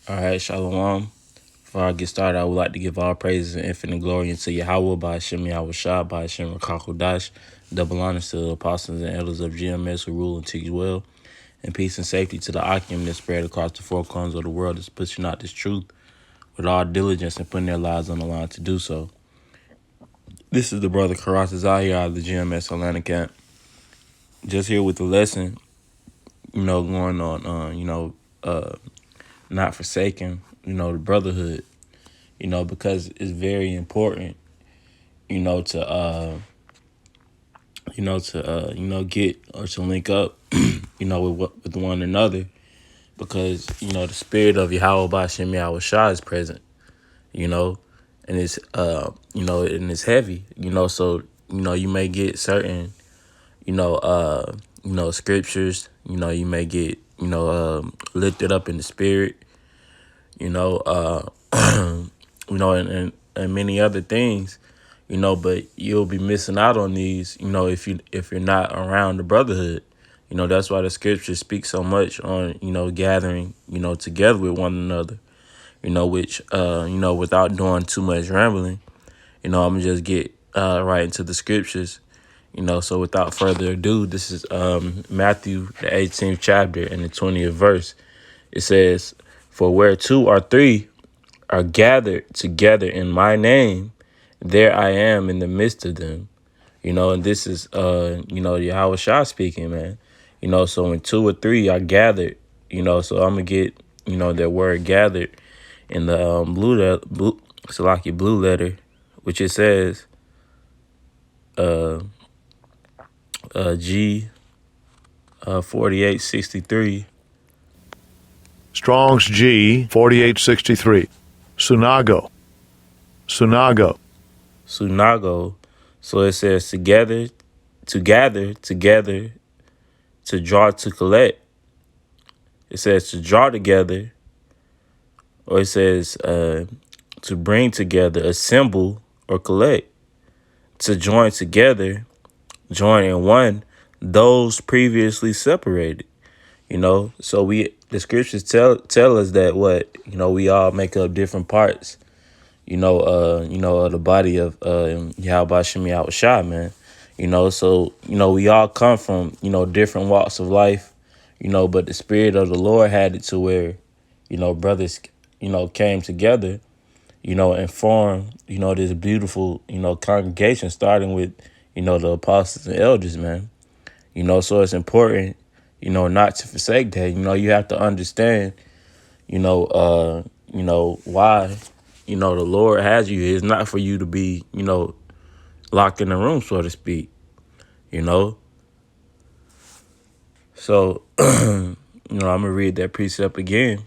All right, Shalom. Before I get started, I would like to give all praises and infinite glory unto Yahweh by Hashem Yahweh Shah by Hashem Rakakodash. Double honors to the apostles and elders of GMS who rule and teach well. And peace and safety to the Ahchyam that spread across the four corners of the world that's pushing out this truth with all diligence and putting their lives on the line to do so. This is the brother Karat Zahir out of the GMS Atlanta camp. Just here with the lesson, going on, not forsaking, the brotherhood. Because it's very important, get or to link up, with one another, because the spirit of Yahweh Bashem Yahweh Shah is present, and it's and it's heavy, so you may get certain, scriptures, you may get lifted up in the spirit, you know, uh, and many other things, but you'll be missing out on these, if you're not around the brotherhood. That's why the scripture speaks so much on, gathering, together with one another, which, without doing too much rambling, I'm gonna just get right into the scriptures. So without further ado, this is Matthew, the 18th chapter and the 20th verse. It says, "For where two or three are gathered together in my name, there I am in the midst of them." And this is Yahweh Shah speaking, man. So when two or three are gathered, so I'm gonna get, that word gathered in the blue letter, which it says uh G 4863. Strong's G 4863. Sunago. Sunago. Sunago. So it says together, to gather, together, to draw, to collect. It says to draw together, or it says to bring together, assemble, or collect. To join together, join in one, those previously separated. So the scriptures tell us that we all make up different parts, of the body of Yahweh Shem Yahweh Shah, man. So we all come from, different walks of life, but the spirit of the Lord had it to where, brothers, came together, and formed, this beautiful, congregation, starting with, the apostles and elders, man. So it's important, not to forsake that. You have to understand, why, the Lord has you. It's not for you to be, locked in a room, so to speak, you know. So, I'm going to read that precept again,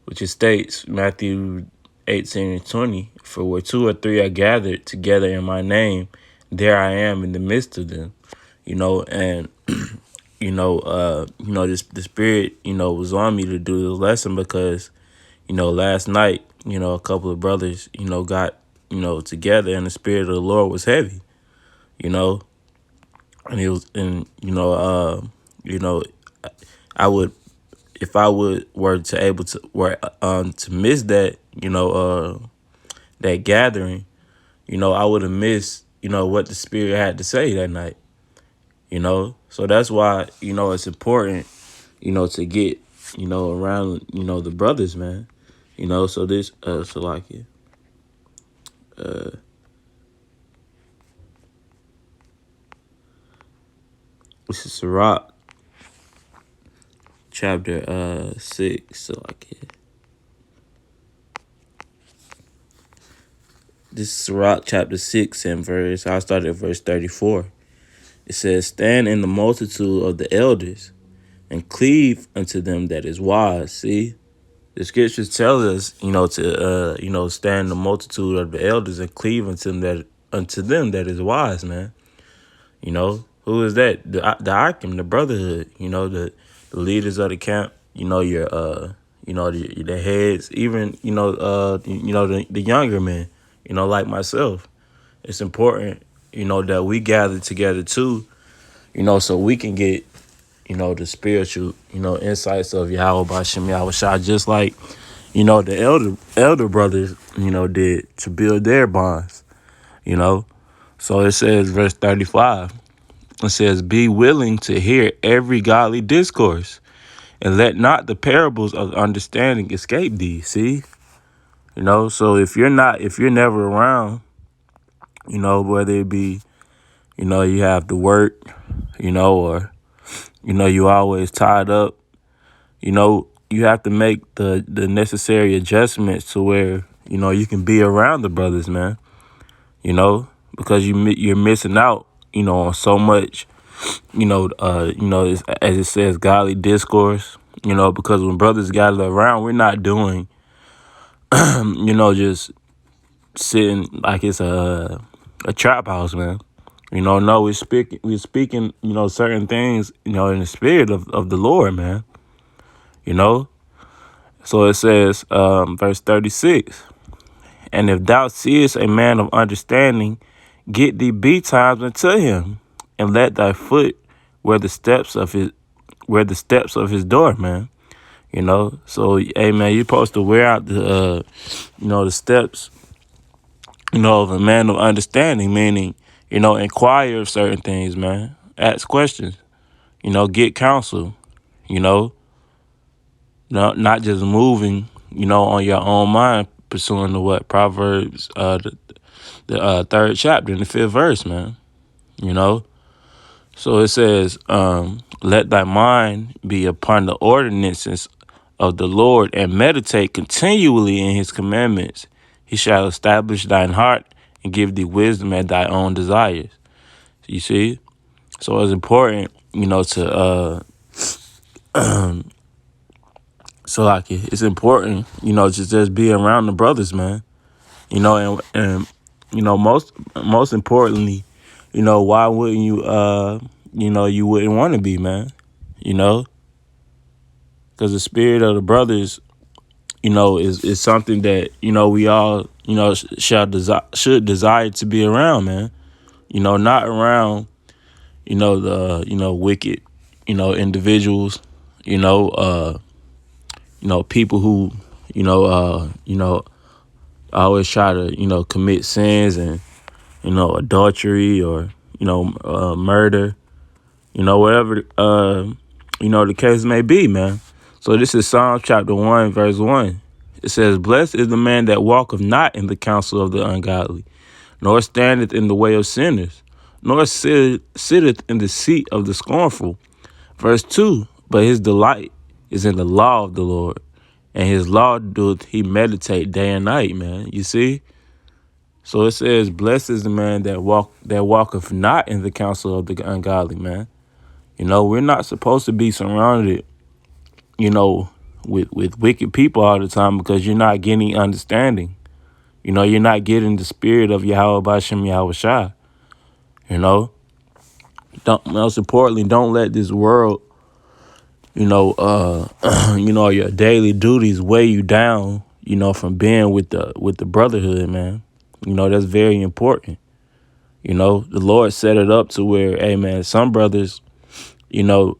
which it states, Matthew 18 and 20, "For where two or three are gathered together in my name, there I am in the midst of them." And this the spirit, was on me to do this lesson because, last night, a couple of brothers, got, together, and the spirit of the Lord was heavy, you know, and it was, and I would, if I were to able to to miss that, that gathering, I would have missed, what the spirit had to say that night, So that's why, it's important, to get, around, the brothers, man. So this Salakia. This is Sirach chapter 6, Salakia. This is Sirach chapter 6 and I started at verse 34. It says, "Stand in the multitude of the elders and cleave unto them that is wise." See? The scriptures tell us, to stand in the multitude of the elders and cleave unto them that is wise, man. Who is that? The Ahchyam, the brotherhood. The leaders of the camp. Your the heads, even the younger men. Like myself. It's important, that we gather together too. So we can get, the spiritual, insights of Yahweh Bashem Yahweh Shah, just like, the elder brothers, did to build their bonds, you know. So it says, verse 35, it says, be willing to hear every godly discourse, and let not the parables of understanding escape thee. See, so if you're never around, whether it be, you have to work, or, you always tied up, you have to make the necessary adjustments to where, you can be around the brothers, man, because you're missing out, on so much, as it says, godly discourse, because when brothers gather around, we're not doing, just sitting like it's a trap house, man. No, we're speaking, certain things, in the spirit of the Lord, man. So it says, verse 36, and if thou seest a man of understanding, get thee betimes unto him, and let thy foot where the steps of his door, man. So hey, man, you're supposed to wear out the steps, of a man of understanding, meaning, inquire of certain things, man. Ask questions, get counsel, you know, not just moving, on your own mind, pursuing the what? Proverbs, the third chapter in the fifth verse, man, you know. So it says, let thy mind be upon the ordinances of the Lord, and meditate continually in his commandments. He shall establish thine heart and give thee wisdom at thy own desires. You see? So it's important, to it's important, to just be around the brothers, man. And most importantly, why wouldn't you you wouldn't want to be, man? Because the spirit of the brothers, is something that, we all, should desire to be around, man. Not around, the, wicked, individuals, people who, always try to, commit sins and, adultery or, murder, whatever, the case may be, man. So this is Psalm chapter 1, verse 1. It says, blessed is the man that walketh not in the counsel of the ungodly, nor standeth in the way of sinners, nor sitteth in the seat of the scornful. Verse 2, but his delight is in the law of the Lord, and his law doth he meditate day and night, man. You see? So it says, blessed is the man that walketh not in the counsel of the ungodly, man. We're not supposed to be surrounded, with wicked people all the time, because you're not getting understanding. You're not getting the spirit of Yahweh Bashem Yahweh Shai. Most importantly, don't let this world, your daily duties weigh you down, from being with the brotherhood, man. That's very important. The Lord set it up to where, hey, man, some brothers, in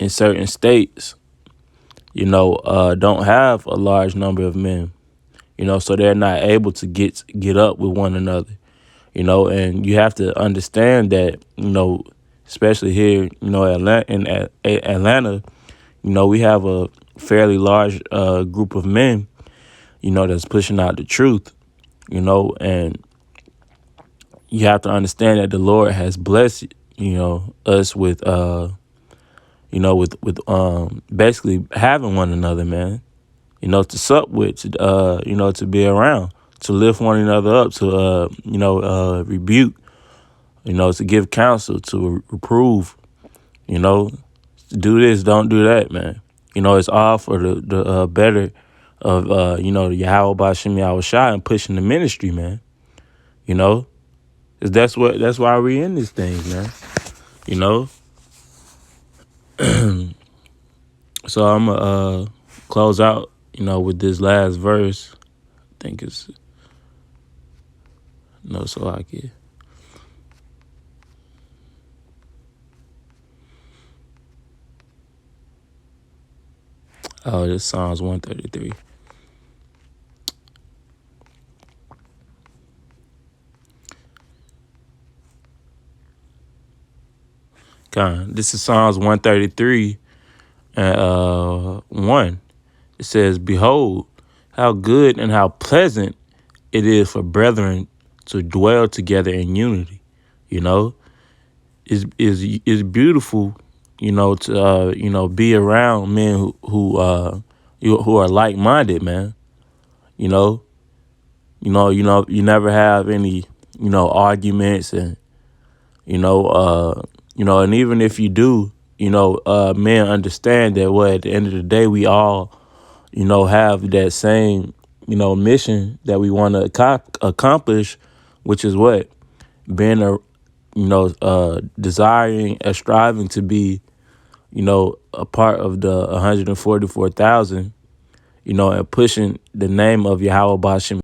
certain states, don't have a large number of men, so they're not able to get up with one another, and you have to understand that, especially here, Atlanta, we have a fairly large group of men, that's pushing out the truth, and you have to understand that the Lord has blessed, us with, basically having one another, man, to sup with, to be around, to lift one another up, to, rebuke, to give counsel, to reprove, do this, don't do that, man. It's all for the better of, the Yahweh Bashem Yahweh Shai and pushing the ministry, man. 'Cause that's why we're in this thing, man. So I'm going to close out, with this last verse. I think it's, so I can. Oh, this Psalms 133. God, this is Psalms 133 and 1. It says, "Behold, how good and how pleasant it is for brethren to dwell together in unity." You know, is beautiful. To be around men who are like minded, man. You know, you never have any arguments, and and even if you do, men understand that at the end of the day we all have that same mission that we want to accomplish, which is what being desiring and striving to be a part of the 144,000, and pushing the name of Yahweh Bashim